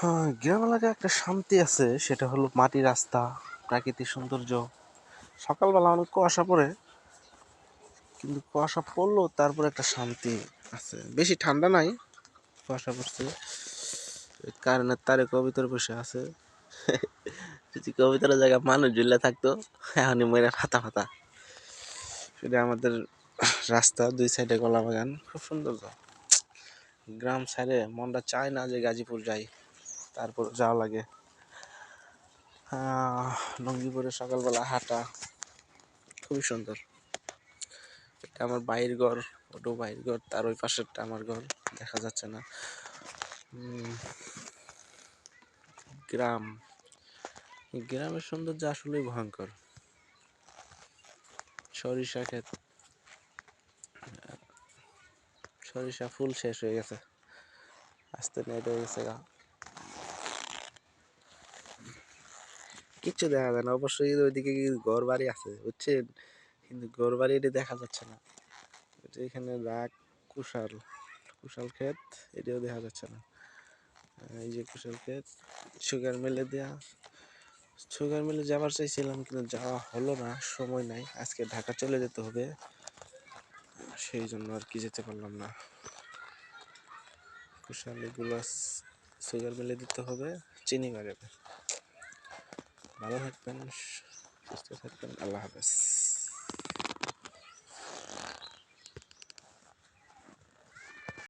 হ্যাঁ, গ্রাম এলাকায় একটা শান্তি আছে, সেটা হলো মাটি রাস্তা, প্রাকৃতিক সৌন্দর্য। সকালবেলা অনেক কুয়াশা পড়ে, কিন্তু কুয়াশা পড়লেও তারপর একটা শান্তি আছে। বেশি ঠান্ডা নাই, কুয়াশা পড়ছে। কারেন্টের তারে কবিতর বসে আছে। যদি কবিতরের জায়গায় মানুষ ঝুলে থাকতো, এখনই মরে ফাতা ফাতা। সেটা আমাদের রাস্তা, দুই সাইডে কলা বাগান, খুব সুন্দর। গ্রাম সাইডে মনটা চায় না যে গাজীপুর যাই, তারপর যাওয়া লাগে। লঙ্গিপুরে সকালবেলা হাঁটা খুবই সুন্দর। এটা আমার বাইর ঘর, ওটাও বাইর ঘর, তার ওই পাশেরটা আমার ঘর, দেখা যাচ্ছে না। গ্রাম, গ্রামের সৌন্দর্য আসলেই ভয়ঙ্কর। সরিষা ক্ষেত, সরিষা ফুল শেষ হয়ে গেছে, আস্তে নেট হয়ে গেছে গা, কিচ্ছু দেখা যায় না। অবশ্যই ওইদিকে ঘর বাড়ি আছে বুঝছেন, কিন্তু ঘর বাড়ি এটা দেখা যাচ্ছে না। এখানে রাগ, কুশাল, কুশাল ক্ষেত, এটাও দেখা যাচ্ছে না। এই যে কুশাল ক্ষেত, সুগার মিলে দেয়া, সুগার মিলে যাবার চাইছিলাম কিন্তু যাওয়া হলো না, সময় নাই। আজকে ঢাকা চলে যেতে হবে, সেই জন্য আর কি যেতে পারলাম না। কুশাল এগুলো সুগার মিলে দিতে হবে, চিনি বাড়াবে। ভালো থাকবেন, সুস্থ থাকবেন, আল্লাহ হাফেজ।